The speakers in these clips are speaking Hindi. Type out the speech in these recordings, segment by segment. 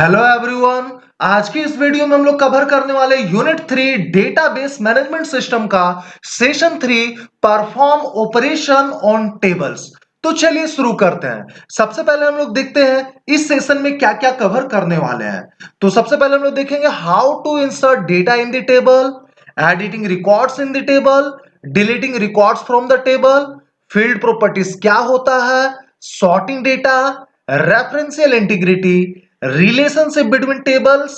Hello everyone. आज की इस वीडियो में हम लोग कवर करने वाले यूनिट 3 डेटाबेस मैनेजमेंट सिस्टम का session 3 perform operation on tables. तो चलिए शुरू करते हैं। सबसे पहले हम लोग देखते हैं इस सेशन में क्या क्या कवर करने वाले हैं। तो सबसे पहले हम लोग देखेंगे how to insert data in the table, editing records in the table, deleting records from the table, field properties क्या होता है, sorting data, referential integrity, relationship between tables,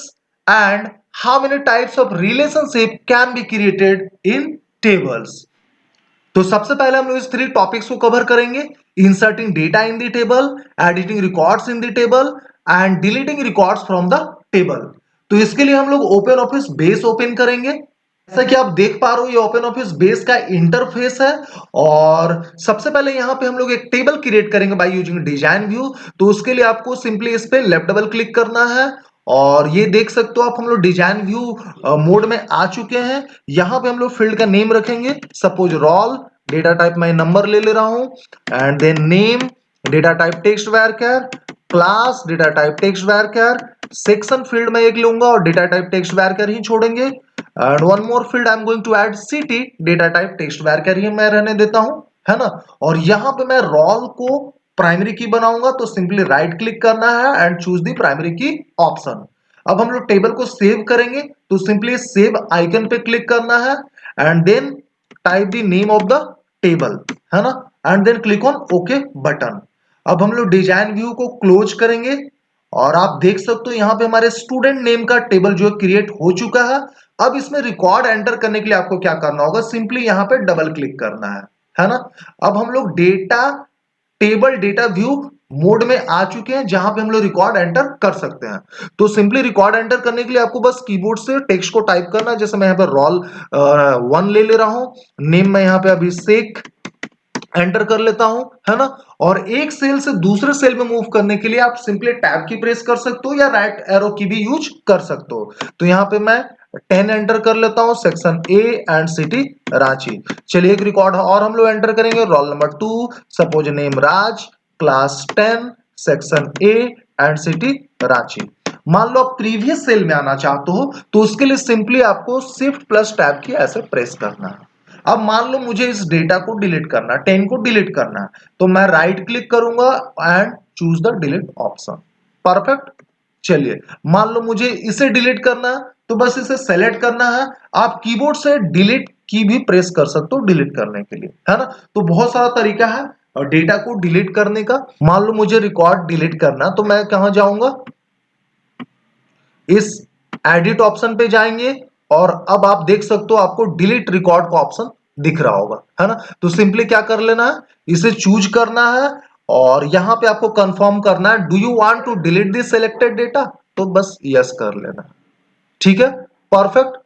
and how many types of relationship can be created in tables। तो सबसे पहले हम लोग इस 3 टॉपिक्स को कवर करेंगे। Inserting data in the table, editing records in the table and deleting records from the table. तो इसके लिए हम लोग ओपन ऑफिस बेस ओपन करेंगे। जैसा कि आप देख पा रहे हो ये ओपन ऑफिस बेस का इंटरफेस है और सबसे पहले यहाँ पे हम लोग एक टेबल क्रिएट करेंगे बाय यूजिंग डिजाइन व्यू। तो उसके लिए आपको सिंपली इस पे लेफ्ट डबल क्लिक करना है और ये देख सकते हो आप हम लोग डिजाइन व्यू मोड में आ चुके हैं। यहाँ पे हम लोग फील्ड का नेम रखेंगे, सपोज रोल, डेटा टाइप मैं नंबर ले रहा हूँ and then name, data type text varchar, class data type text varchar, section field में एक लूंगा और डेटा टाइप टेक्स्ट varchar ही छोड़ेंगे and one more field I am going to add city, data type text varchar ही मैं रहने देता हूं, है ना। और यहां पे मैं रोल को प्राइमरी की बनाऊंगा तो सिंपली राइट क्लिक करना है and choose the primary key option. अब हम लोग टेबल को सेव करेंगे तो सिंपली सेव आइकन पे क्लिक करना है and then type the name of the table, है ना, and then click on okay button. अब हम लोग डिजाइन व्यू को क्लोज करेंगे और आप देख सकते हो यहाँ पे हमारे स्टूडेंट नेम का टेबल जो क्रिएट हो चुका है। अब इसमें रिकॉर्ड एंटर करने के लिए आपको क्या करना होगा, सिंपली यहाँ पे डबल क्लिक करना है ना। अब हम लोग data table data view mode में आ चुके हैं जहां पे हम लोग रिकॉर्ड एंटर कर सकते हैं। तो सिंपली रिकॉर्ड एंटर करने के लिए आपको बस कीबोर्ड से टेक्स्ट को टाइप करना है। जैसे मैं यहाँ पे रोल 1 ले रहा हूं, नेम मैं यहाँ पे अभिषेक एंटर कर लेता हूं, है ना। और एक सेल से दूसरे सेल में मूव करने के लिए आप सिंपली टैब की प्रेस कर सकते हो या राइट एरो की भी यूज कर सकते हो। तो यहाँ पे मैं 10 एंटर कर लेता हूं, section A and city Ranchi. चलिए एक रिकॉर्ड और हम लोग एंटर करेंगे, role number 2, suppose name Raj, class 10, section A and city Ranchi. मान लो आप प्रीवियस सेल में आना चाहते हो तो उसके लिए सिंपली आपको शिफ्ट प्लस टैब की ऐसे प्रेस करना है। अब मान लो मुझे इस डेटा को डिलीट करना है, 10 को डिलीट करना है, तो मैं राइट क्लिक करूंगा and choose the delete option. Perfect. चलिए मान लो मुझे इसे डिलीट करना है तो बस इसे सेलेक्ट करना है। आप कीबोर्ड से डिलीट की भी प्रेस कर सकते हो डिलीट करने के लिए, है ना। तो बहुत सारा तरीका है और डेटा को डिलीट करने का। मान लो मुझे रिकॉर्ड डिलीट करना तो मैं कहां जाऊंगा, इस एडिट ऑप्शन पे जाएंगे और अब आप देख सकते हो आपको डिलीट रिकॉर्ड का ऑप्शन दिख रहा होगा, है ना। तो सिंपली क्या कर लेना है, इसे चूज करना है और यहां पे आपको कंफर्म करना है do you want to delete this selected data, तो बस यस कर लेना। ठीक है, परफेक्ट।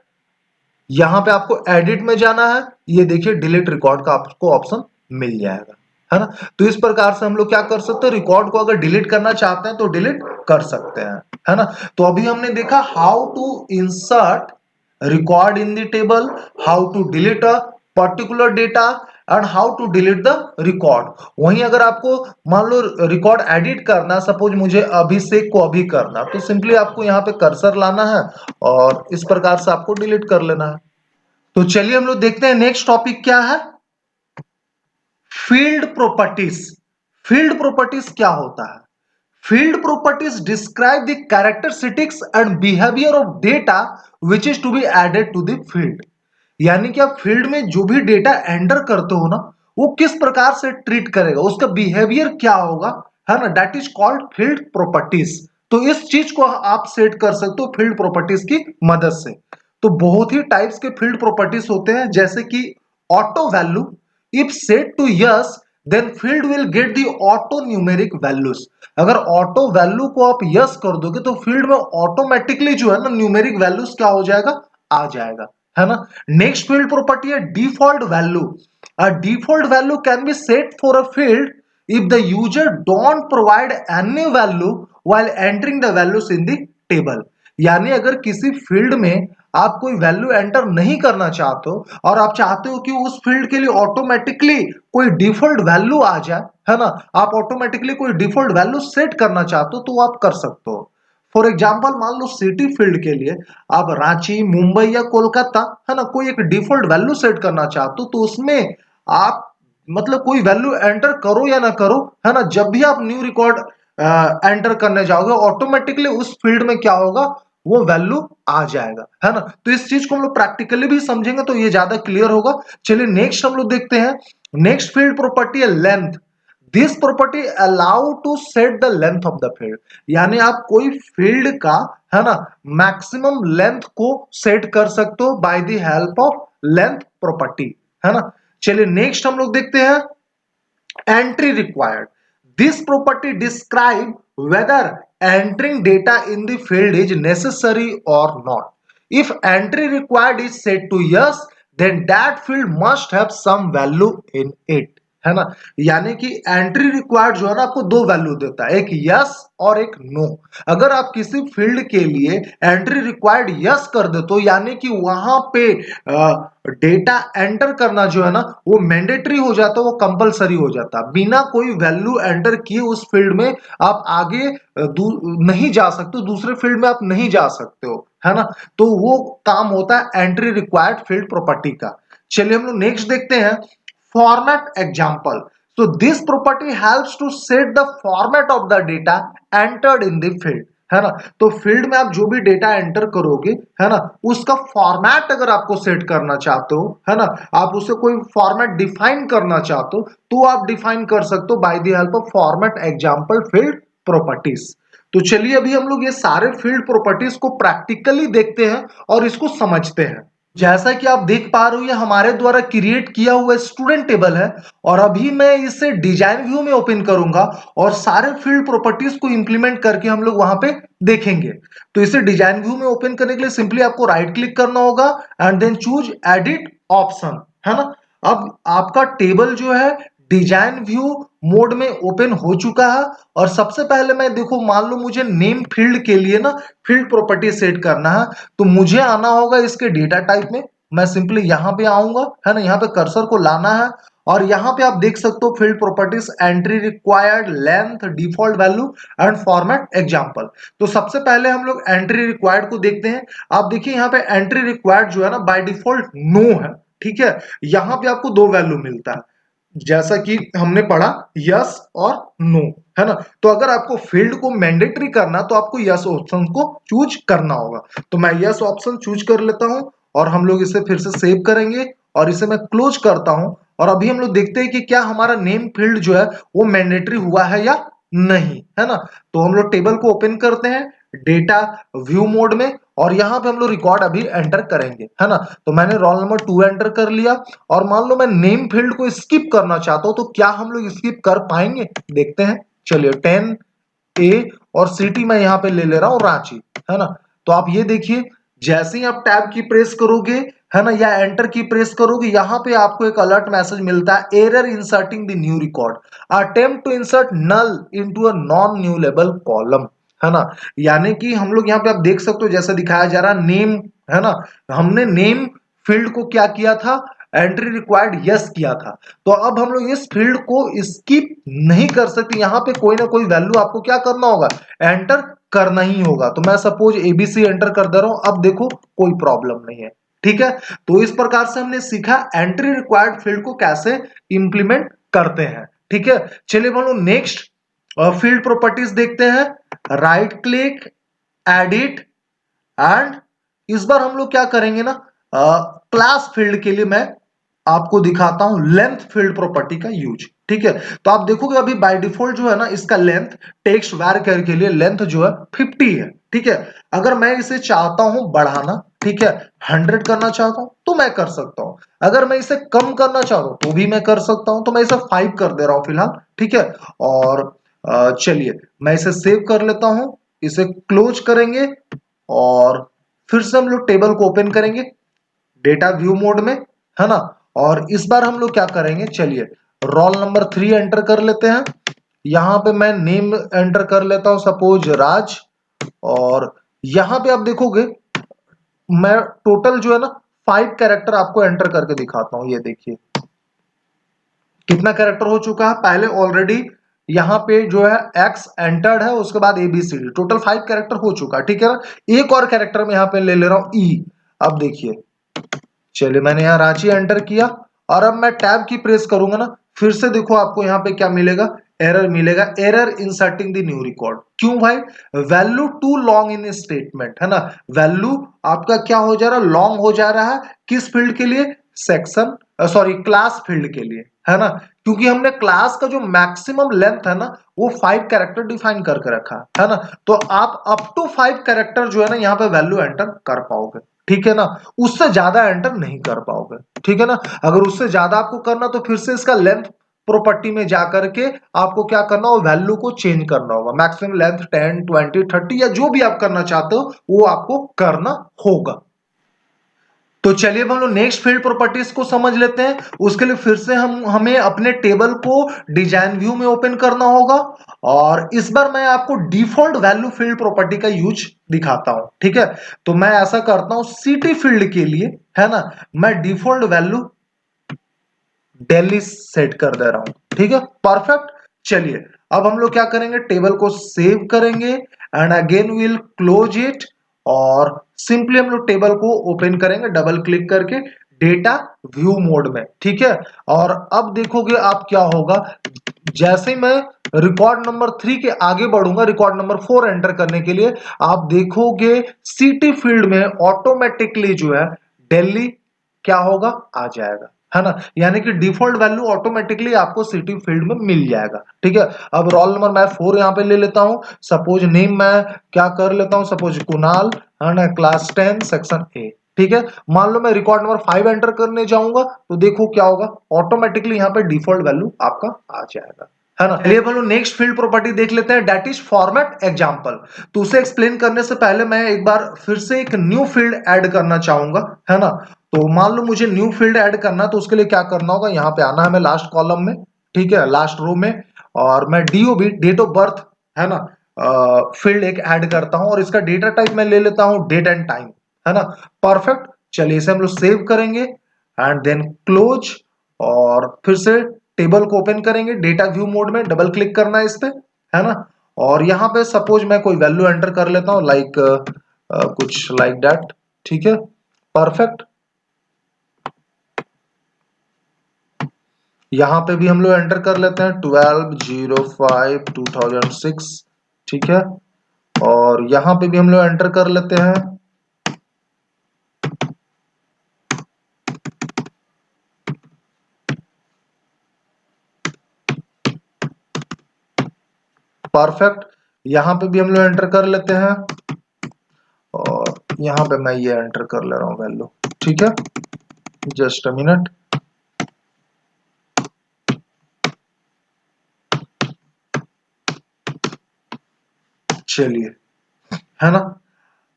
यहां पे आपको एडिट में जाना है, ये देखिए डिलीट रिकॉर्ड का आपको ऑप्शन मिल जाएगा, है ना। तो इस प्रकार से हम लोग क्या कर सकते हैं, रिकॉर्ड को अगर डिलीट करना चाहते हैं तो डिलीट कर सकते हैं, है ना। तो अभी हमने देखा how to insert record in the table, how to delete a particular data and how to delete the record. वहीं अगर आपको मान लो रिकॉर्ड एडिट करना, सपोज मुझे अभिषेक को अभी करना, तो सिंपली आपको यहाँ पे कर्सर लाना है और इस प्रकार से आपको डिलीट कर लेना है। तो चलिए हम लोग देखते हैं नेक्स्ट टॉपिक क्या है, फील्ड प्रॉपर्टीज। फील्ड प्रॉपर्टीज क्या होता है? Field properties describe the characteristics and behaviour of data which is to be added to the field. यानी कि आप फील्ड में जो भी डेटा एंटर करते हो ना, वो किस प्रकार से ट्रीट करेगा, उसका बिहेवियर क्या होगा, है ना, that is called field properties. तो इस चीज को आप सेट कर सकते हो फील्ड प्रॉपर्टीज की मदद से। तो बहुत ही टाइप्स के फील्ड प्रॉपर्टीज होते हैं, जैसे कि auto value, if set to yes then field will get the auto numeric values. अगर ऑटो वैल्यू को आप यस कर दोगे तो फील्ड में ऑटोमेटिकली जो है ना न्यूमेरिक वैल्यूज क्या हो जाएगा, आ जाएगा, है ना। नेक्स्ट फील्ड प्रॉपर्टी है default value. A default value can be set for a field if the user don't provide any value while entering the values in the table। यानी अगर किसी फील्ड में आप कोई वैल्यू एंटर नहीं करना चाहते हो और आप चाहते हो कि उस फील्ड के लिए ऑटोमेटिकली कोई डिफॉल्ट वैल्यू आ जाए, है ना, आप ऑटोमेटिकली कोई डिफॉल्ट वैल्यू सेट करना चाहते हो तो आप कर सकते हो। फॉर एग्जाम्पल मान लो सिटी फील्ड के लिए आप रांची, मुंबई या कोलकाता, है ना, कोई एक डिफॉल्ट वैल्यू सेट करना चाहते हो, तो उसमें आप मतलब कोई वैल्यू एंटर करो या ना करो, है ना, जब भी आप न्यू रिकॉर्ड एंटर करने जाओगे ऑटोमेटिकली उस फील्ड में क्या होगा, वो वैल्यू आ जाएगा, है ना। तो इस चीज को हम लोग प्रैक्टिकली भी समझेंगे तो ये ज्यादा क्लियर होगा। चलिए नेक्स्ट हम लोग देखते हैं। नेक्स्ट फील्ड प्रॉपर्टी है length. This property allow to set the length of the field, यानी आप कोई फील्ड का, है ना, मैक्सिमम लेंथ को सेट कर सकते हो by the help of length property, है ना। चलिए नेक्स्ट हम लोग देखते हैं entry required. This property describe whether entering data in the field is necessary or not. If entry required is set to yes, then that field must have some value in it, है ना। यानी कि एंट्री रिक्वायर्ड जो है ना आपको दो वैल्यू देता है, एक यस और एक नो। अगर आप किसी फील्ड के लिए एंट्री रिक्वायर्ड यस कर दे तो यानी कि वहां पे डेटा एंटर करना जो है ना वो मैंडेटरी हो जाता है, वो कंपलसरी हो जाता है। बिना कोई वैल्यू एंटर किए उस फील्ड में आप आगे नहीं जा सकते, दूसरे फील्ड में आप नहीं जा सकते हो, है ना। तो वो काम होता है एंट्री रिक्वायर्ड फील्ड प्रॉपर्टी का। चलिए हम लोग नेक्स्ट देखते हैं format example. So this property helps to set the format of the data entered in the field, है ना। तो फील्ड में आप जो भी डेटा एंटर करोगे, है ना, उसका फॉर्मेट अगर आपको सेट करना चाहते हो, है ना, आप उसे कोई फॉर्मेट डिफाइन करना चाहते हो तो आप डिफाइन कर सकते हो by the help of format example field properties. तो चलिए अभी हम लोग ये सारे फील्ड प्रॉपर्टीज को प्रैक्टिकली देखते हैं और इसको समझते हैं। जैसा कि आप देख पा रहे हो ये हमारे द्वारा क्रिएट किया हुआ स्टूडेंट टेबल है और अभी मैं इसे डिजाइन व्यू में ओपन करूंगा और सारे फील्ड प्रॉपर्टीज को इंप्लीमेंट करके हम लोग वहां पे देखेंगे। तो इसे डिजाइन व्यू में ओपन करने के लिए सिंपली आपको राइट क्लिक करना होगा and then choose edit option, है ना। अब आपका टेबल जो है डिजाइन व्यू मोड में ओपन हो चुका है और सबसे पहले मैं देखो मान लो मुझे नेम फील्ड के लिए ना फील्ड प्रॉपर्टी सेट करना है, तो मुझे आना होगा इसके डेटा टाइप में। मैं सिंपली यहां पे आऊंगा, है ना, यहाँ पे कर्सर को लाना है और यहाँ पे आप देख सकते हो field properties entry required, length, default value and format example. तो सबसे पहले हम लोग एंट्री रिक्वायर्ड को देखते हैं। आप देखिए यहाँ पे एंट्री रिक्वायर्ड जो है ना बाय डिफॉल्ट नो है, ठीक है। यहाँ पे आपको दो वैल्यू मिलता है जैसा कि हमने पढ़ा यस और नो, है ना। तो अगर आपको फील्ड को मैंडेटरी करना तो आपको यस ऑप्शन को चूज करना होगा। तो मैं यस ऑप्शन चूज कर लेता हूं और हम लोग इसे फिर से सेव करेंगे और इसे मैं क्लोज करता हूं और अभी हम लोग देखते हैं कि क्या हमारा नेम फील्ड जो है वो मैंडेटरी हुआ है या नहीं, है ना। तो हम लोग टेबल को ओपन करते हैं डेटा व्यू मोड में और यहां पे हम लोग रिकॉर्ड अभी एंटर करेंगे, है ना। तो मैंने रोल नंबर 2 एंटर कर लिया और मान लो मैं नेम फील्ड को स्किप करना चाहता हूं तो क्या हम लोग स्किप कर पाएंगे, देखते हैं। चलिए 10 ए और सिटी मैं यहां पे ले ले रहा हूं रांची, है ना। तो आप ये देखिए जैसे ही आप टैब की प्रेस करोगे, है ना, या एंटर की प्रेस करोगे यहाँ पे आपको एक अलर्ट मैसेज मिलता है error inserting the new record, attempt to insert null into a non nullable column, है ना। यानी कि हम लोग यहाँ पे आप देख सकते हो जैसे दिखाया जा रहा नेम, है ना, हमने नेम फील्ड को क्या किया था, एंट्री रिक्वायर्ड यस किया था। तो अब हम लोग इस फील्ड को स्किप नहीं कर सकते, यहाँ पे कोई ना कोई वैल्यू आपको क्या करना होगा, एंटर करना ही होगा। तो मैं सपोज एबीसी एंटर कर दे रहा हूं, अब देखो कोई प्रॉब्लम नहीं है, ठीक है। तो इस प्रकार से हमने सीखा एंट्री रिक्वायर्ड फील्ड को कैसे इंप्लीमेंट करते हैं, ठीक है। चलिए हम लोग नेक्स्ट फील्ड प्रॉपर्टीज देखते हैं। राइट क्लिक, एडिट एंड इस बार हम लोग क्या करेंगे ना, क्लास फील्ड के लिए मैं आपको दिखाता हूं लेंथ फील्ड प्रॉपर्टी का यूज, ठीक है। तो आप देखोगे अभी बाय डिफॉल्ट जो है ना इसका लेंथ टेक्स्ट वार के लिए लेंथ जो है 50 है, ठीक है। अगर मैं इसे चाहता हूं बढ़ाना, ठीक है, 100 करना चाहता हूं तो मैं कर सकता हूं। अगर मैं इसे कम करना चाहता हूं तो भी मैं कर सकता हूं। तो मैं इसे 5 कर दे रहा हूं फिलहाल, ठीक है। और चलिए मैं इसे सेव कर लेता हूं, इसे क्लोज करेंगे और फिर से हम लोग टेबल को ओपन करेंगे डेटा व्यू मोड में, है ना। और इस बार हम लोग क्या करेंगे, चलिए रोल नंबर 3 एंटर कर लेते हैं। यहां पे मैं नेम एंटर कर लेता हूं सपोज राज और यहां पे आप देखोगे मैं टोटल जो है ना 5 कैरेक्टर आपको एंटर करके दिखाता हूं। ये देखिए कितना कैरेक्टर हो चुका है, पहले ऑलरेडी यहाँ पे जो है एक्स एंटर्ड है, उसके बाद ABCD, टोटल 5 कैरेक्टर हो चुका है, ठीक है ना। एक और कैरेक्टर में यहाँ पे ले ले रहा हूँ ई। अब देखिए, चलिए मैंने यहाँ रांची एंटर किया और अब मैं टैब की प्रेस करूंगा ना, फिर से देखो आपको यहाँ पे क्या मिलेगा, एरर मिलेगा, error inserting the new record. क्यों भाई? Value too long in statement, है ना। वैल्यू आपका क्या हो जा रहा है, लॉन्ग हो जा रहा है। किस फील्ड के लिए? सेक्शन, सॉरी क्लास फील्ड के लिए, है ना। क्योंकि हमने क्लास का जो मैक्सिमम लेंथ है ना, वो 5 कैरेक्टर डिफाइन करके रखा है ना। तो आप अप टू 5 कैरेक्टर जो है ना यहाँ पे वैल्यू एंटर कर पाओगे, ठीक है ना। उससे ज्यादा एंटर नहीं कर पाओगे, ठीक है ना। अगर उससे ज्यादा आपको करना तो फिर से इसका लेंथ प्रॉपर्टी में जाकर के आपको क्या करना होगा, वैल्यू को चेंज करना होगा। मैक्सिमम लेंथ 10, 20, 30 या जो भी आप करना चाहते हो वो आपको करना होगा। तो चलिए अब हम लोग नेक्स्ट फील्ड प्रॉपर्टीज को समझ लेते हैं। उसके लिए फिर से हमें अपने टेबल को डिजाइन व्यू में ओपन करना होगा और इस बार मैं आपको डिफॉल्ट वैल्यू फील्ड प्रॉपर्टी का यूज दिखाता हूं, ठीक है। तो मैं ऐसा करता हूं, सिटी फील्ड के लिए, है ना, मैं डिफॉल्ट वैल्यू दिल्ली सेट कर दे रहा हूं, ठीक है, परफेक्ट। चलिए अब हम लोग क्या करेंगे, टेबल को सेव करेंगे and again will close it और सिंपली हम लोग टेबल को ओपन करेंगे डबल क्लिक करके डेटा व्यू मोड में, ठीक है। और अब देखोगे आप क्या होगा, जैसे ही मैं रिकॉर्ड नंबर 3 के आगे बढ़ूंगा रिकॉर्ड नंबर 4 एंटर करने के लिए, आप देखोगे सिटी फील्ड में ऑटोमेटिकली जो है दिल्ली क्या होगा, आ जाएगा, है ना। यानी कि डिफॉल्ट वैल्यू ऑटोमेटिकली आपको सिटी फील्ड में मिल जाएगा, ठीक है। अब रोल नंबर मैं 4 यहाँ पे ले लेता हूं, सपोज नेम मैं क्या कर लेता हूं, सपोज कुणाल, है ना, क्लास 10 सेक्शन ए, ठीक है। मान लो मैं रिकॉर्ड नंबर 5 एंटर करने जाऊंगा तो देखो क्या होगा, ऑटोमेटिकली यहाँ पे डिफॉल्ट वैल्यू आपका आ जाएगा, है ना। चलिए हम लोग नेक्स्ट फील्ड प्रॉपर्टी देख लेते हैं, दैट इज फॉर्मेट एग्जांपल। तो उसे एक्सप्लेन करने से पहले मैं एक बार फिर से एक न्यू फील्ड ऐड करना चाहूंगा, है ना। तो मान लो मुझे न्यू फील्ड ऐड करना, तो उसके लिए क्या करना होगा, यहाँ पे आना है हमें लास्ट कॉलम में, ठीक है, लास्ट रो में, और मैं DOB डेट ऑफ बर्थ, है ना, फील्ड एक ऐड करता हूं और इसका डेटा टाइप मैं ले लेता हूं डेट एंड टाइम, है ना, परफेक्ट। चलिए इसे हम लोग सेव करेंगे एंड देन क्लोज और फिर से टेबल को ओपन करेंगे डेटा व्यू मोड में, डबल क्लिक करना है इस पे, है ना। और यहाँ पे सपोज मैं कोई वैल्यू एंटर कर लेता हूँ, लाइक कुछ लाइक दैट, ठीक है, परफेक्ट। यहाँ पे भी हम लोग एंटर कर लेते हैं 12/05/2006, ठीक है। और यहाँ पे भी हम लोग एंटर कर लेते हैं परफेक्ट। यहाँ पे भी हम लोग एंटर कर लेते हैं और यहाँ पे मैं ये एंटर कर ले रहा हूँ वैल्यू, ठीक है, जस्ट अ मिनट। चलिए, है ना।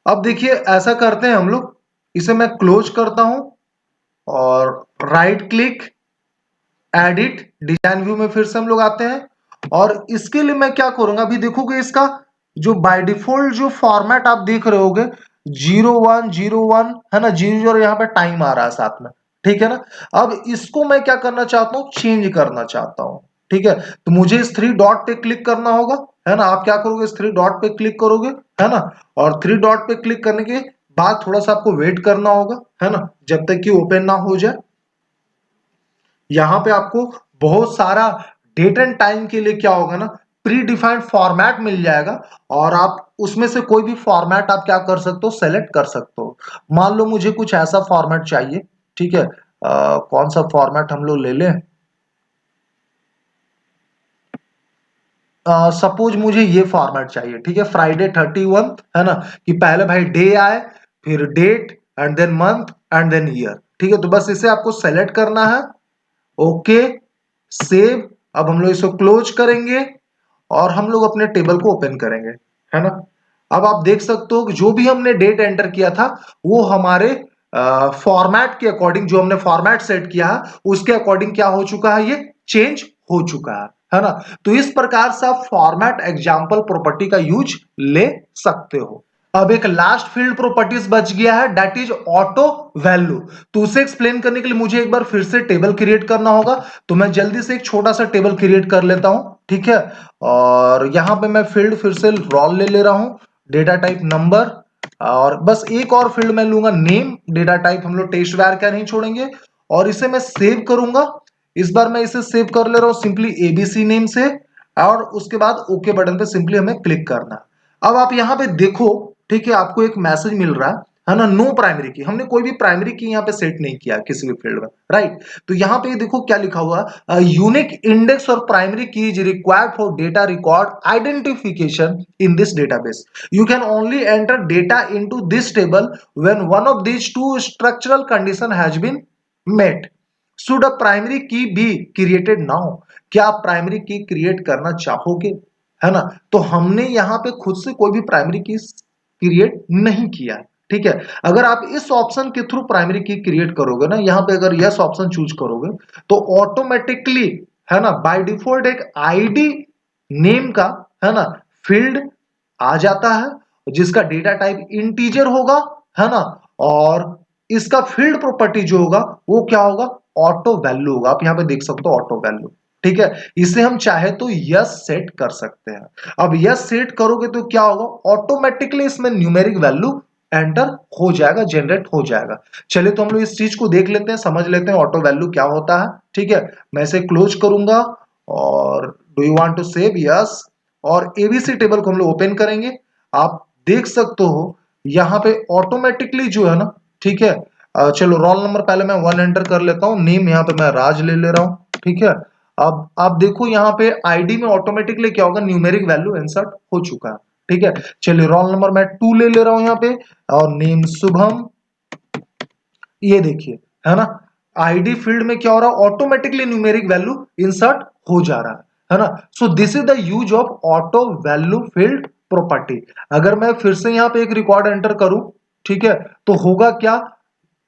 अब देखिए ऐसा करते हैं हम लोग, इसे मैं क्लोज करता हूं और right click edit design view में फिर से हम लोग आते हैं और इसके लिए मैं क्या करूंगा, अभी देखोगे इसका जो बाय डिफॉल्ट जो फॉर्मेट आप देख रहे होगे 0101, है ना, 00 यहाँ पे टाइम आ रहा है साथ में, ठीक है ना। अब इसको मैं क्या करना चाहता हूँ, चेंज करना चाहता हूँ, ठीक है। तो मुझे इस 3 डॉट पे क्लिक करना होगा, है ना। आप क्या करोगे, इस 3 डॉट पे क्लिक करोगे, है ना, और 3 डॉट पे क्लिक करने के बाद थोड़ा सा आपको वेट करना होगा, है ना, जब तक कि ओपन ना हो जाए। यहाँ पे आपको बहुत सारा डेट एंड टाइम के लिए क्या होगा ना, प्री डिफाइंड फॉर्मेट मिल जाएगा और आप उसमें से कोई भी फॉर्मेट आप क्या कर सकते हो, सेलेक्ट कर सकते हो। मान लो मुझे कुछ ऐसा फॉर्मेट चाहिए, ठीक है, कौन सा फॉर्मेट हम लोग ले लें, सपोज मुझे ये फॉर्मेट चाहिए, ठीक है, फ्राइडे 31, है ना, कि पहले भाई डे आए, फिर date and then month and then year, ठीक है। तो बस इसे आपको सेलेक्ट करना है, ओके, सेव। अब हम लोग इसको क्लोज करेंगे और हम लोग अपने टेबल को ओपन करेंगे, है ना। अब आप देख सकते हो कि जो भी हमने डेट एंटर किया था वो हमारे फॉर्मेट के अकॉर्डिंग, जो हमने फॉर्मेट सेट किया है उसके अकॉर्डिंग क्या हो चुका है, ये चेंज हो चुका है ना। तो इस प्रकार से आप फॉर्मेट एग्जाम्पल प्रॉपर्टी का यूज ले सकते हो। अब एक लास्ट फील्ड प्रॉपर्टीज बच गया है, दैट इज ऑटो वैल्यू। तो उसे एक्सप्लेन करने के लिए मुझे एक बार फिर से टेबल क्रिएट करना होगा। तो मैं जल्दी से एक छोटा सा टेबल क्रिएट कर लेता हूं, ठीक है। और यहां पे मैं फील्ड फिर से रोल ले रहा हूं, डेटा टाइप नंबर, और बस एक और फील्ड मैं लूंगा नेम। डेटा टाइप हम लोग टेस्ट वार क्या नहीं छोड़ेंगे, और इसे मैं सेव करूंगा। इस बार मैं इसे सेव कर ले रहा हूं सिंपली एबीसी नेम से, और उसके बाद ओके बटन पे सिंपली हमें क्लिक करना। अब आप यहां पे देखो, ठीक है, आपको एक मैसेज मिल रहा है ना, नो प्राइमरी की। हमने कोई भी प्राइमरी की यहाँ पे सेट नहीं किया किसी भी फील्ड में, राइट। तो यहाँ पे देखो क्या लिखा हुआ है, यूनिक इंडेक्स और primary key is required for data record identification in this database. You can only enter data into this table when one of these two structural condition has been met. Should a primary key be created now. क्या आप प्राइमरी की क्रिएट करना चाहोगे, है ना। तो हमने यहाँ पे खुद से कोई भी प्राइमरी की क्रिएट नहीं किया, ठीक है। अगर आप इस ऑप्शन के थ्रू प्राइमरी की क्रिएट करोगे ना, यहाँ पे अगर यस ऑप्शन चूज करोगे तो ऑटोमेटिकली, है ना, बाय डिफॉल्ट एक आईडी नेम का, है ना, फील्ड आ जाता है जिसका डेटा टाइप इंटीजर होगा, है ना। और इसका फील्ड प्रॉपर्टी जो होगा वो क्या होगा, ऑटो वैल्यू होगा। आप यहाँ पे देख सकते हो ऑटो वैल्यू, ठीक है। इसे हम चाहे तो यस सेट कर सकते हैं। अब यस सेट करोगे तो क्या होगा, ऑटोमेटिकली इसमें न्यूमेरिक वैल्यू एंटर हो जाएगा, जनरेट हो जाएगा। चलिए तो हम लोग इस चीज को देख लेते हैं, समझ लेते हैं ऑटो वैल्यू क्या होता है, ठीक है। मैं इसे क्लोज करूंगा, और do you want to save, yes. और एबीसी टेबल को हम लोग ओपन करेंगे। आप देख सकते हो यहाँ पे ऑटोमेटिकली जो है ना, ठीक है। चलो रोल नंबर पहले मैं 1 एंटर कर लेता हूँ, नेम यहाँ पे मैं राज ले रहा हूँ, ठीक है। अब आप देखो यहाँ पे आईडी में ऑटोमेटिकली क्या होगा, न्यूमेरिक वैल्यू इंसर्ट हो चुका है, ठीक है। चलिए रोल नंबर मैं 2 ले रहा हूं यहाँ पे, और नेम शुभम। ये देखिए, है ना, आईडी फील्ड में क्या हो रहा है, ऑटोमेटिकली न्यूमेरिक वैल्यू इंसर्ट हो जा रहा है ना। So this is the use of auto value field property. अगर मैं फिर से यहाँ पे एक रिकॉर्ड एंटर करूं, ठीक है, तो होगा क्या,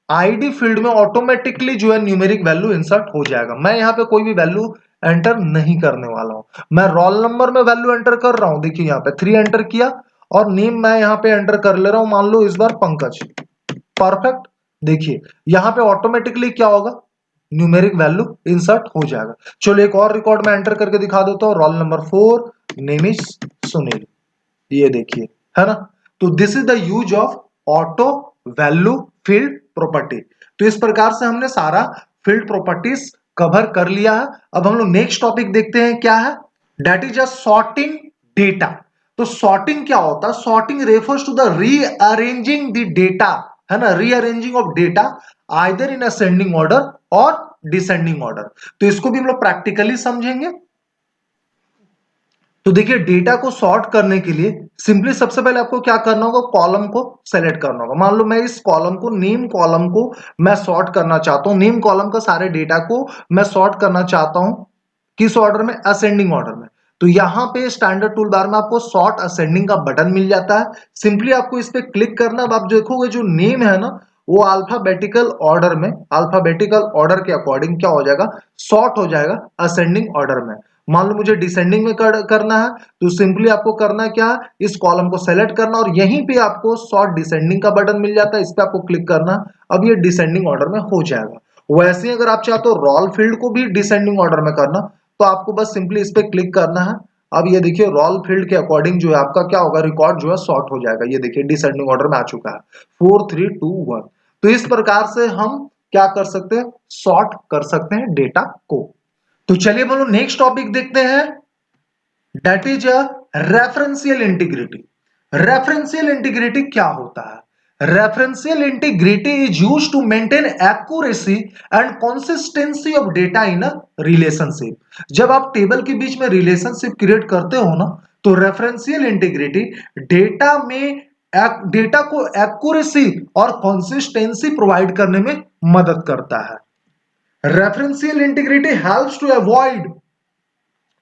आईडी फील्ड में ऑटोमेटिकली जो है न्यूमेरिक वैल्यू इंसर्ट हो जाएगा। मैं यहाँ पे कोई भी वैल्यू एंटर नहीं करने वाला हूं, मैं रोल नंबर में वैल्यू एंटर कर रहा हूं। देखिए यहाँ पे 3 एंटर किया, और नेम मैं यहाँ पे एंटर कर ले रहा हूं, मान लो इस बार पंकज। परफेक्ट। देखिए यहाँ पे ऑटोमेटिकली क्या होगा, न्यूमेरिक वैल्यू इंसर्ट हो जाएगा। चलो एक और रिकॉर्ड में एंटर करके दिखा देता हूं, roll number 4, name is Sunil. ये देखिए, है ना। तो this is the use of auto value field property. तो इस प्रकार से हमने सारा फील्ड प्रॉपर्टीज कवर कर लिया है। अब हम लोग नेक्स्ट टॉपिक देखते हैं क्या है, that is a sorting data. तो सॉर्टिंग क्या होता है, sorting refers to the rearranging the data, है ना, rearranging of data either in ascending order और डिसेंडिंग ऑर्डर। तो इसको भी हम लोग प्रैक्टिकली समझेंगे। तो देखिए डेटा को सॉर्ट करने के लिए सिंपली सबसे पहले आपको क्या करना होगा, कॉलम को सेलेक्ट करना होगा। मान लो मैं इस कॉलम को, नेम कॉलम को मैं सॉर्ट करना चाहता हूं, नेम कॉलम का सारे डेटा को मैं सॉर्ट करना चाहता हूं, किस ऑर्डर में, असेंडिंग ऑर्डर में। तो यहां पे स्टैंडर्ड टूल बार में आपको सॉर्ट असेंडिंग का बटन मिल जाता है, सिंपली आपको इस पे क्लिक करना। अब आप देखोगे जो नेम है ना, वो अल्फाबेटिकल ऑर्डर में, अल्फाबेटिकल ऑर्डर के अकॉर्डिंग क्या हो जाएगा, सॉर्ट हो जाएगा असेंडिंग ऑर्डर में। मान लो मुझे डिसेंडिंग में करना है, तो सिंपली आपको करना क्या है, इस कॉलम को सेलेक्ट करना, और यहीं पे आपको सॉर्ट डिसेंडिंग का बटन मिल जाता है, इस पे आपको क्लिक करना। अब ये डिसेंडिंग ऑर्डर में हो जाएगा। वैसे ही अगर आप चाहते हो रोल फील्ड को भी डिसेंडिंग ऑर्डर में करना, तो आपको बस सिंपली इस पे क्लिक करना है। अब ये देखिए रोल फील्ड के अकॉर्डिंग जो है आपका क्या होगा, रिकॉर्ड जो है सॉर्ट हो जाएगा। ये देखिए डिसेंडिंग ऑर्डर में आ चुका है, 4 3 2 1। तो इस प्रकार से हम क्या कर सकते हैं, सॉर्ट कर सकते हैं डेटा को। तो चलिए बोलो नेक्स्ट टॉपिक देखते हैं, that is a referential integrity. Referential integrity क्या होता है, referential integrity is used to maintain accuracy and consistency of data in a relationship. जब आप टेबल के बीच में रिलेशनशिप क्रिएट करते हो ना, तो रेफरेंशियल इंटीग्रिटी डेटा में डेटा को एक्यूरेसी और कंसिस्टेंसी प्रोवाइड करने में मदद करता है। Referential integrity helps to avoid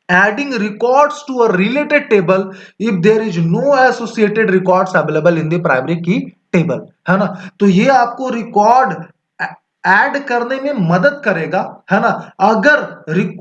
adding records to a related table if there is no associated records available in the primary key table, है ना। तो ये आपको रिकॉर्ड ऐड करने में मदद करेगा, है ना, अगर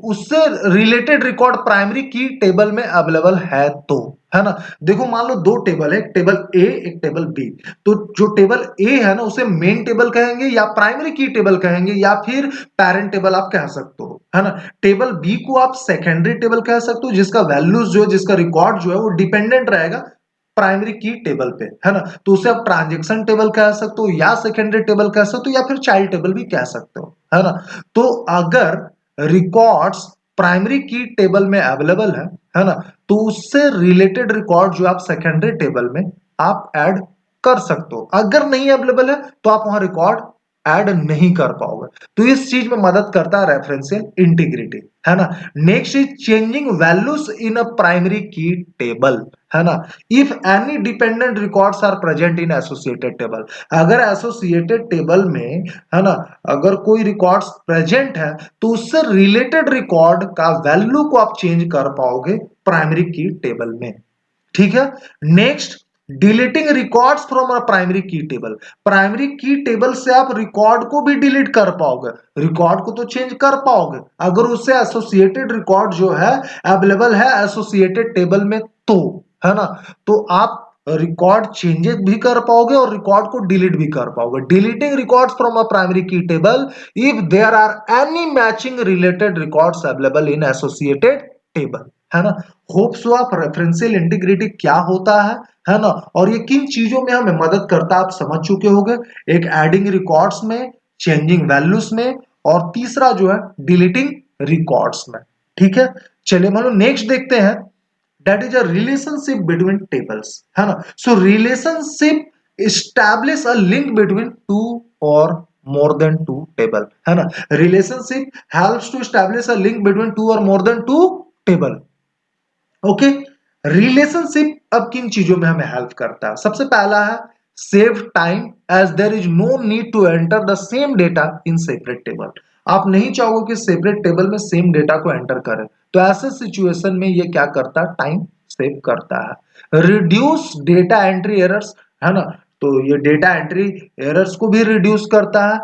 उससे related record primary key table में अवेलेबल है तो, है ना। देखो मान लो दो टेबल है, एक टेबल ए एक टेबल बी। तो जो टेबल ए है ना उसे मेन टेबल कहेंगे या प्राइमरी की टेबल कहेंगे या फिर पेरेंट टेबल आप कह सकते हो, है ना। टेबल बी को आप सेकेंडरी टेबल कह सकते हो, जिसका वैल्यूज जो है, जिसका रिकॉर्ड जो है वो डिपेंडेंट रहेगा प्राइमरी की टेबल पे, है ना। तो उसे आप ट्रांजैक्शन टेबल कह सकते हो या सेकेंडरी टेबल कह सकते हो या फिर चाइल्ड टेबल भी कह सकते हो, है ना। तो अगर रिकॉर्ड्स प्राइमरी की टेबल में अवेलेबल है ना, तो उससे रिलेटेड रिकॉर्ड जो आप सेकेंडरी टेबल में आप ऐड कर सकते हो। अगर नहीं अवेलेबल है तो आप वहां रिकॉर्ड ऐड नहीं कर पाओगे। तो इस चीज में मदद करता है रेफरेंशियल इंटीग्रिटी, है ना। Next is changing values in a primary key table, है ना। If any dependent records are present in associated table, अगर एसोसिएटेड टेबल में, है ना, अगर कोई रिकॉर्ड्स प्रेजेंट है तो उससे रिलेटेड रिकॉर्ड का वैल्यू को आप चेंज कर पाओगे प्राइमरी की टेबल में, ठीक है। Next, deleting records from a primary key table, primary key table से आप रिकॉर्ड को भी डिलीट कर पाओगे, रिकॉर्ड को तो चेंज कर पाओगे अगर उससे एसोसिएटेड रिकॉर्ड जो है अवेलेबल है एसोसिएटेड टेबल में तो, है ना। तो आप रिकॉर्ड चेंजेस भी कर पाओगे और रिकॉर्ड को डिलीट भी कर पाओगे। Deleting records from a primary key table if there are any matching related records available in associated table, है ना। होप सो आप रेफरेंशियल इंटीग्रिटी क्या होता है ना, और ये किन चीजों में हमें मदद करता है आप समझ चुके होंगे। एक एडिंग रिकॉर्ड्स में, चेंजिंग वैल्यूज में, और तीसरा जो है डिलीटिंग रिकॉर्ड्स में, ठीक है। चलिए हम लोग नेक्स्ट देखते हैं, that is a relationship between tables, है ना। सो relationship establish a link between two or more than two table, है ना। relationship helps to establish a link between two or more than two table, okay. Relationship अब किन चीजों में हमें हेल्प करता है, सबसे पहला है save time as there is no need to enter the same data in separate table, आप नहीं चाहोगे कि सेपरेट टेबल में सेम डेटा को एंटर करें, तो ऐसे सिचुएशन में ये क्या करता है, टाइम सेव करता है। रिड्यूस डेटा एंट्री एरर्स, है ना, तो ये डेटा एंट्री एरर्स को भी रिड्यूस करता है।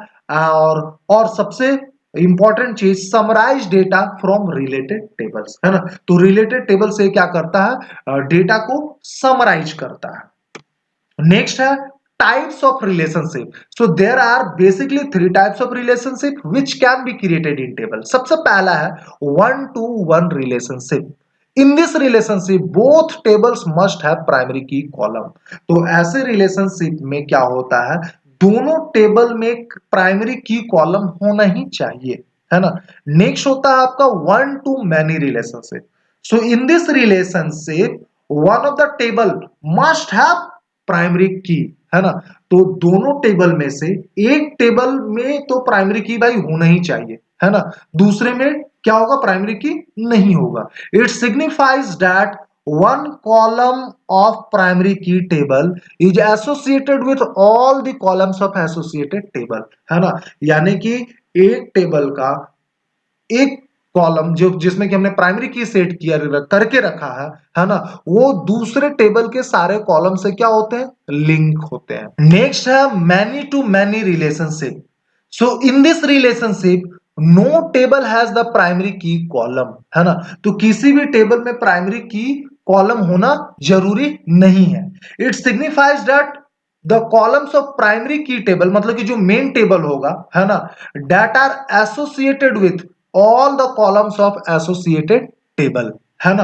और सबसे इंपॉर्टेंट चीज summarise data from related tables, है ना। तो रिलेटेड टेबल से क्या करता है, डेटा को समराइज करता है। नेक्स्ट है types of relationship, so there are basically three types of relationship which can be created in table. सबसे पहला है one to one relationship, in this relationship both tables must have primary key column, तो ऐसे रिलेशनशिप में क्या होता है, दोनों टेबल में प्राइमरी की कॉलम होना ही चाहिए, है ना। नेक्स्ट होता है आपका one two many relationship, so in this relationship one of the table must have primary की, है ना। तो दोनों टेबल में से एक टेबल में तो प्राइमरी की भाई होना ही चाहिए, है ना, दूसरे में क्या होगा, प्राइमरी की नहीं होगा। It signifies that one column of primary key table is associated with all the columns of associated table, है ना। यानी कि एक टेबल का एक कॉलम जो जिसमें कि हमने प्राइमरी की सेट किया करके रखा है ना, वो दूसरे टेबल के सारे कॉलम से क्या होते हैं, लिंक होते हैं। नेक्स्ट है many to many relationship, so in this relationship no table has the primary key column, है ना। तो किसी भी टेबल में प्राइमरी की कॉलम होना जरूरी नहीं है। It signifies that the columns of primary key table, मतलब कि जो मेन टेबल होगा, है ना, that are associated with all the columns of associated table, है ना।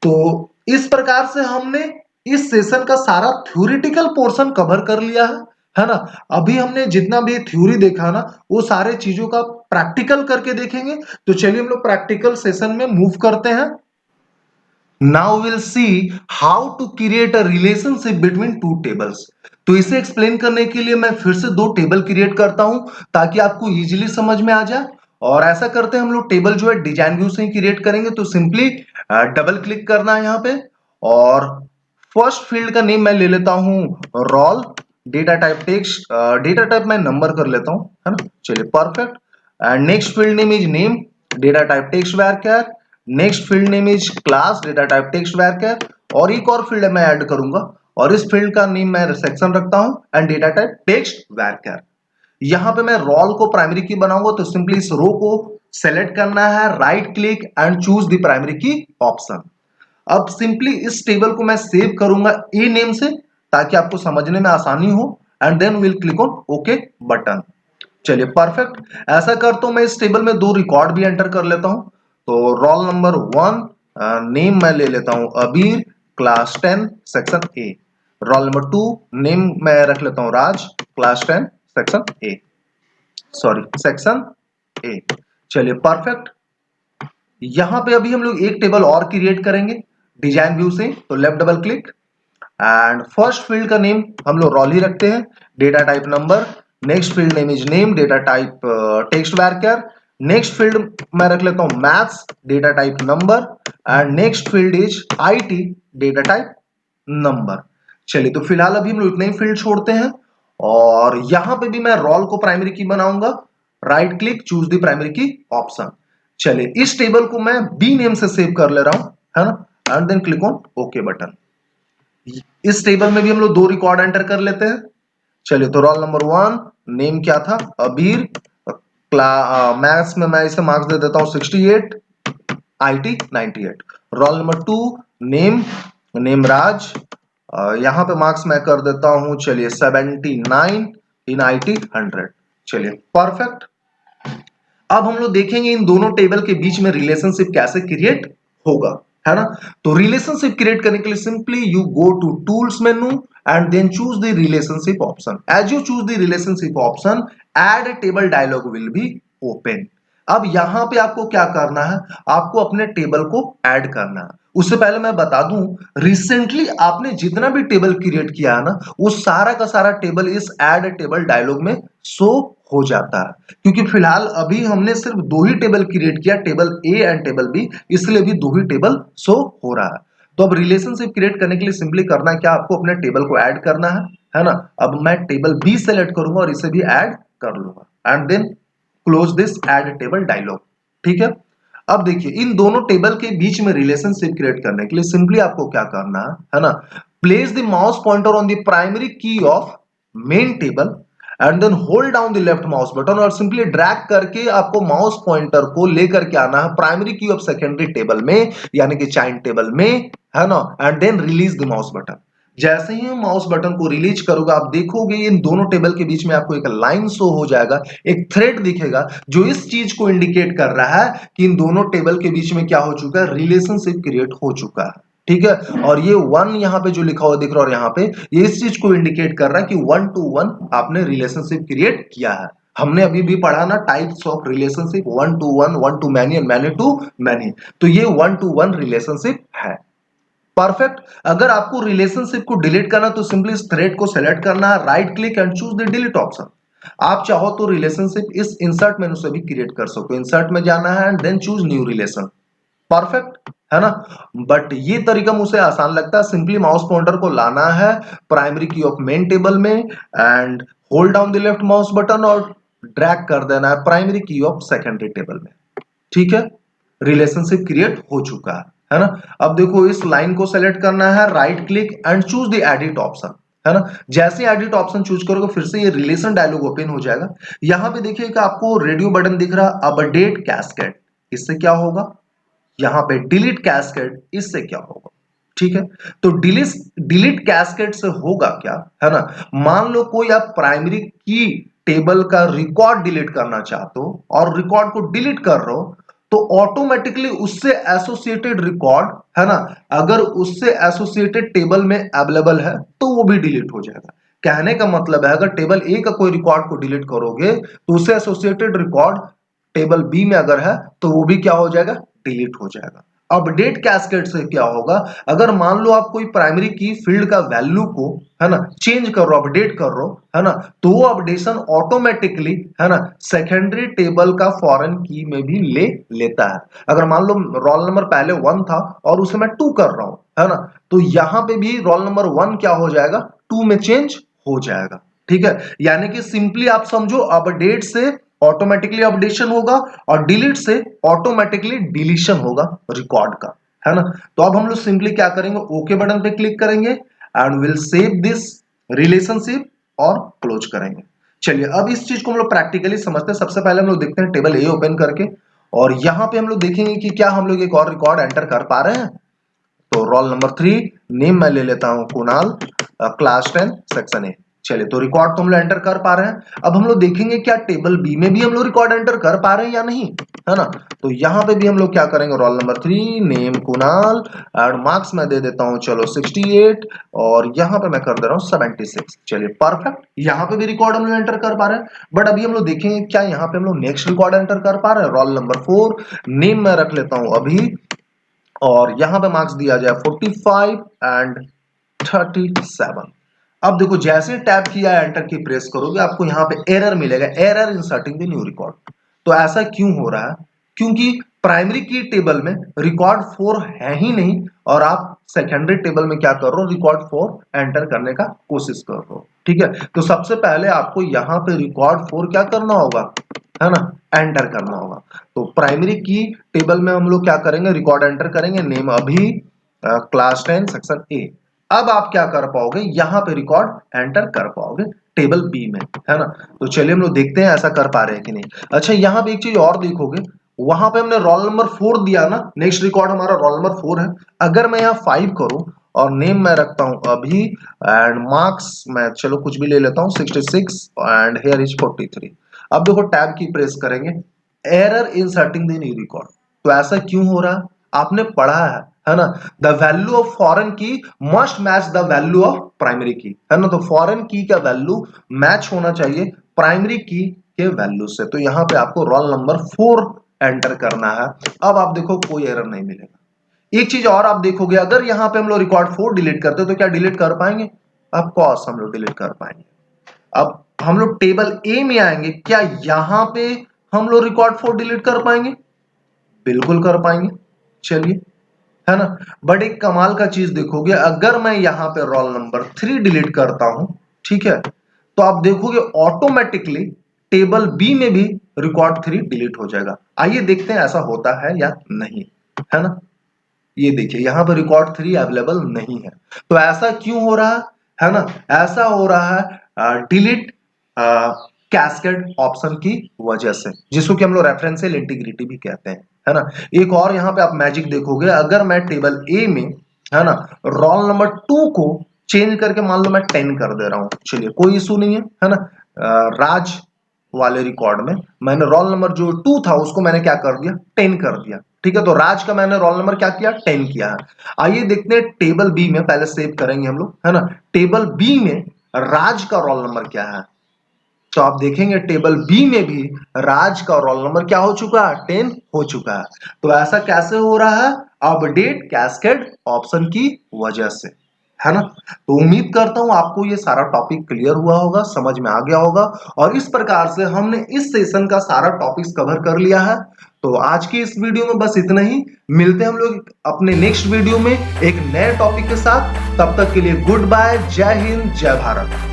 तो इस प्रकार से हमने इस सेशन का सारा थ्योरेटिकल पोर्शन कवर कर लिया है ना। अभी हमने जितना भी थ्योरी देखा ना वो सारे चीजों का प्रैक्टिकल करके देखेंगे। तो चलिए हम लोग प्रैक्टिकल सेशन में मूव करते हैं। Now will see how to create a relationship between two tables. तो इसे एक्सप्लेन करने के लिए मैं फिर से दो टेबल क्रिएट करता हूं ताकि आपको इजीली समझ में आ जाए। और ऐसा करते हैं हम लोग टेबल जो है डिजाइन व्यू से ही क्रिएट करेंगे। तो सिंपली डबल क्लिक करना है यहाँ पे और फर्स्ट फील्ड का नेम मैं ले लेता हूं roll, data type text, data type मैं नंबर कर लेता हूं, है ना। चलिए perfect. And next field name is name, data type text varchar। Next field name is class, data type text varchar। और एक और फील्ड मैं ऐड करूंगा और इस फील्ड का नेम मैं सेक्शन रखता हूं and data type text varchar। यहां पे मैं रोल को प्राइमरी की बनाऊंगा तो सिंपली इस रो को सेलेक्ट करना है, right click and choose the primary key option. अब सिंपली इस टेबल को मैं सेव करूंगा ए नेम से ताकि आपको समझने में आसानी हो, and then will click on okay button. चलिए परफेक्ट। ऐसा कर तो मैं इस टेबल में 2 रिकॉर्ड भी एंटर कर लेता हूं। तो रोल नंबर 1 नेम मैं ले लेता हूं Abir, class 10 section A. Roll number 2 name मैं रख लेता हूं Raj, class 10 section A, sorry section A. चलिए परफेक्ट। यहां पे अभी हम लोग एक टेबल और क्रिएट करेंगे डिजाइन व्यू से। तो left double click and first field का नेम हम लोग रोल ही रखते हैं, data type number, next field name is name, data type text varchar, next field मैं रख लेता हूं maths, data type number, and next field is IT, data type number. चलिए तो फिलहाल अभी हम लोग इतने ही फील्ड छोड़ते हैं, और यहां पे भी मैं रोल को प्राइमरी की बनाऊंगा, right click choose the primary key option. चलिए इस टेबल को मैं बी नेम से सेव कर ले रहा हूं, है ना, and then click on okay button. इस टेबल में भी हम लोग 2 रिकॉर्ड एंटर कर लेते हैं। चलिए तो रोल नंबर 1 नेम क्या था अबीर, मैथ्स में मैं इसे मार्क्स दे देता हूं 68, IT 98। Roll number 2 name name Raj, यहां पे मार्क्स मैं कर देता हूं चलिए 79, इन आईटी 100। चलिए परफेक्ट। अब हम लोग देखेंगे इन दोनों टेबल के बीच में रिलेशनशिप कैसे क्रिएट होगा, है ना। तो रिलेशनशिप क्रिएट करने के लिए simply you go to tools menu and then choose the relationship option. As you choose the relationship option, add a table dialog will be open. अब यहां पे आपको क्या करना है, आपको अपने टेबल को ऐड करना है। उससे पहले मैं बता दूं, रिसेंटली आपने जितना भी टेबल क्रिएट किया है ना, वो सारा का सारा टेबल इस ऐड टेबल डायलॉग में शो हो जाता है। क्योंकि फिलहाल अभी हमने सिर्फ 2 ही टेबल क्रिएट किया, table A and table B, इसलिए भी 2 ही टेबल शो हो रहा है। तो अब रिलेशनशिप क्रिएट करने के लिए सिंपली करना क्या, आपको अपने टेबल को ऐड करना है ना। अब मैं टेबल बी सेलेक्ट करूंगा और इसे भी ऐड कर लूंगा, and then close this add table dialog. ठीक है। अब देखिए इन दोनों टेबल के बीच में रिलेशनशिप क्रिएट करने के लिए सिंपली आपको क्या करना है ना, place the mouse pointer on the primary key of main table and then hold down the left mouse button, और सिंपली ड्रैग करके आपको माउस पॉइंटर को लेकर के आना है primary key of secondary table में, यानी कि चाइल्ड टेबल में, है ना, and then release the mouse button. जैसे ही माउस बटन को रिलीज करोगे, आप देखोगे इन दोनों टेबल के बीच में आपको एक लाइन शो हो जाएगा, एक थ्रेड दिखेगा जो इस चीज को इंडिकेट कर रहा है कि इन दोनों टेबल के बीच में क्या हो चुका है, रिलेशनशिप क्रिएट हो चुका है। ठीक है। और ये 1 यहाँ पे जो लिखा हुआ दिख रहा है, और यहाँ पे ये इस चीज को इंडिकेट कर रहा है कि 1 to 1 आपने रिलेशनशिप क्रिएट किया है। हमने अभी भी पढ़ा ना types of relationship, 1 to 1, 1 to many and many to many। तो ये 1 to 1 रिलेशनशिप है। परफेक्ट। अगर आपको रिलेशनशिप को डिलीट करना तो सिंपली इस थ्रेड को सेलेक्ट करना है, right click and choose the delete option. आप चाहो तो रिलेशनशिप इस इंसर्ट मेनू से भी क्रिएट कर सकते हो। इंसर्ट में जाना है and then choose new relation. Perfect, है ना। बट ये तरीका मुझे आसान लगता है। सिंपली माउस पॉइंटर को लाना है primary key of main table में and hold down the left mouse button और ड्रैग कर देना है primary key of secondary table में। ठीक है। रिलेशनशिप क्रिएट हो चुका है ना। अब देखो इस लाइन को सेलेक्ट करना है, right click and choose the edit option, है ना। जैसे एडिट ऑप्शन चूज करोगे फिर से ये रिलेशन डायलॉग ओपन हो जाएगा। यहां पे देखिए कि आपको रेडियो बटन दिख रहा है, अपडेट कैस्केड। इससे क्या होगा, यहां पे डिलीट कैस्केड, इससे क्या होगा। ठीक है। तो डिलीट कैस्केड से होगा क्या, है ना। मान लो कोई आप प्राइमरी की टेबल का रिकॉर्ड डिलीट करना चाहते हो और रिकॉर्ड को डिलीट कर रहे हो, तो ऑटोमेटिकली उससे एसोसिएटेड रिकॉर्ड, है ना, अगर उससे एसोसिएटेड टेबल में अवेलेबल है तो वो भी डिलीट हो जाएगा। कहने का मतलब है अगर टेबल ए का कोई रिकॉर्ड को डिलीट करोगे तो उससे एसोसिएटेड रिकॉर्ड टेबल बी में अगर है तो वो भी क्या हो जाएगा, डिलीट हो जाएगा। अपडेट कैस्केड से क्या होगा, अगर मान लो आप कोई प्राइमरी की फील्ड का वैल्यू को, है ना, चेंज कर रहे हो, अपडेट कर रहे हो, है ना, तो वो अपडेशन ऑटोमेटिकली, है ना, सेकेंडरी टेबल का फॉरेन की में भी ले लेता है। अगर मान लो रोल नंबर पहले 1 था और उसे मैं 2 कर रहा हूं, है ना, तो यहां पे भी रोल नंबर 1 क्या हो जाएगा, 2 में चेंज हो जाएगा। ठीक है। यानी कि सिंपली आप समझो अपडेट से ऑटोमेटिकली अपडेशन होगा और डिलीट से ऑटोमेटिकली डिलीशन होगा रिकॉर्ड का, है ना। तो अब हम लोग सिंपली क्या करेंगे, ओके बटन पे क्लिक करेंगे and will save this relationship और क्लोज करेंगे। चलिए अब इस चीज को हम लोग प्रैक्टिकली समझते हैं। सबसे पहले हम लोग देखते हैं टेबल ए ओपन करके, और यहां पे हम लोग देखेंगे कि क्या हम लोग एक और रिकॉर्ड एंटर कर पा रहे हैं। तो रोल नंबर 3, नेम मैं ले लेता हूं कुणाल, क्लास 10 सेक्शन ए। चलिए तो रिकॉर्ड तो हम लोग एंटर कर पा रहे हैं। अब हम लोग देखेंगे क्या टेबल बी में भी हम लोग रिकॉर्ड एंटर कर पा रहे हैं या नहीं, है ना। तो यहां पे भी हम लोग क्या करेंगे, roll number 3, name Kunal, and marks मैं दे देता हूं चलो 68, और यहां पे मैं कर दे रहा हूं 76। चलिए परफेक्ट, यहां पे भी रिकॉर्ड हम लोग एंटर कर पा रहे हैं। बट अभी हम लोग देखेंगे क्या यहां पे हम लोग नेक्स्ट रिकॉर्ड एंटर कर पा रहे हैं। रोल नंबर 4, नेम मैं रख लेता हूं अभी, और यहां पे मार्क्स दिया जाए 45 एंड 37। अब देखो जैसे टैब किया एंटर की प्रेस करोगे आपको यहां पे एरर मिलेगा, error inserting the new record. तो ऐसा क्यों हो रहा है, क्योंकि प्राइमरी की टेबल में रिकॉर्ड 4 है ही नहीं, और आप सेकेंडरी टेबल में क्या कर रहे हो, रिकॉर्ड 4 एंटर करने का कोशिश कर रहे हो। ठीक है, तो सबसे पहले आपको यहां पे रिकॉर्ड 4 क्या करना होगा, है ना, एंटर करना होगा। तो प्राइमरी की टेबल में हम लोग क्या करेंगे, रिकॉर्ड एंटर करेंगे, नेम अभी, क्लास 10 सेक्शन ए। अब आप क्या कर पाओगे, यहां पे रिकॉर्ड एंटर कर पाओगे टेबल बी में, है ना। तो चलिए हम लोग देखते हैं ऐसा कर पा रहे हैं कि नहीं। अच्छा यहां पे एक चीज और देखोगे, वहां पे हमने रोल नंबर 4 दिया ना, नेक्स्ट रिकॉर्ड हमारा रोल नंबर 4 है। अगर मैं यहाँ 5 करूं और नेम मैं रखता हूं अभी, एंड मार्क्स मैं चलो कुछ भी ले लेता हूं 66, एंड हेयर इज 43। अब देखो टैब की प्रेस करेंगे, error inserting the new record. तो ऐसा क्यों हो रहा है, आपने पढ़ा है ना, द वैल्यू ऑफ फॉरेन की must match the value of primary की, है ना। तो फॉरेन की का वैल्यू मैच होना चाहिए प्राइमरी की के वैल्यू से। तो यहां पे आपको रोल नंबर 4 एंटर करना है। अब आप देखो कोई एरर नहीं मिलेगा। एक चीज और आप देखोगे, अगर यहां पे हम लोग रिकॉर्ड 4 डिलीट करते तो क्या डिलीट कर पाएंगे, ऑफ कोर्स हम लोग डिलीट कर पाएंगे। अब हम लोग टेबल ए में आएंगे, क्या यहां पे हम लोग रिकॉर्ड 4 डिलीट कर पाएंगे, बिल्कुल कर पाएंगे। चलिए, है ना। बट एक कमाल का चीज देखोगे, अगर मैं यहां पे रोल नंबर 3 डिलीट करता हूं, ठीक है, तो आप देखोगे ऑटोमेटिकली टेबल बी में भी रिकॉर्ड 3 डिलीट हो जाएगा। आइए देखते हैं ऐसा होता है या नहीं, है ना। ये देखिए यहां पर रिकॉर्ड 3 अवेलेबल नहीं है। तो ऐसा क्यों हो रहा है ना, ऐसा हो रहा है डिलीट कैस्केड ऑप्शन की वजह से, जिसको कि हम लोग रेफरेंशियल इंटीग्रिटी भी कहते हैं, है ना। एक और यहां पे आप मैजिक देखोगे, अगर मैं टेबल ए में, है ना, रोल नंबर 2 को चेंज करके मान लो मैं 10 कर दे रहा हूं, चलिए कोई इशू नहीं है ना। राज वाले रिकॉर्ड में मैंने रोल नंबर जो 2 था उसको मैंने क्या कर दिया, 10 कर दिया। ठीक है, तो राज का मैंने रोल नंबर क्या किया, 10 किया है। आइए देखते हैं टेबल बी में, पहले सेव करेंगे हम लोग, है ना। टेबल बी में राज का रोल नंबर क्या है, तो आप देखेंगे टेबल बी में भी राज का रोल नंबर क्या हो चुका है, 10 हो चुका है। तो ऐसा कैसे हो रहा है, अपडेट कैस्केड ऑप्शन की वजह से, है ना। तो उम्मीद करता हूं आपको ये सारा टॉपिक क्लियर हुआ होगा, समझ में आ गया होगा, और इस प्रकार से हमने इस सेशन का सारा टॉपिक्स कवर कर लिया है। तो आज की इस वीडियो में बस इतना ही, मिलते हैं हम लोग अपने नेक्स्ट वीडियो में एक नए टॉपिक के साथ। तब तक के लिए गुड बाय, जय हिंद, जय भारत।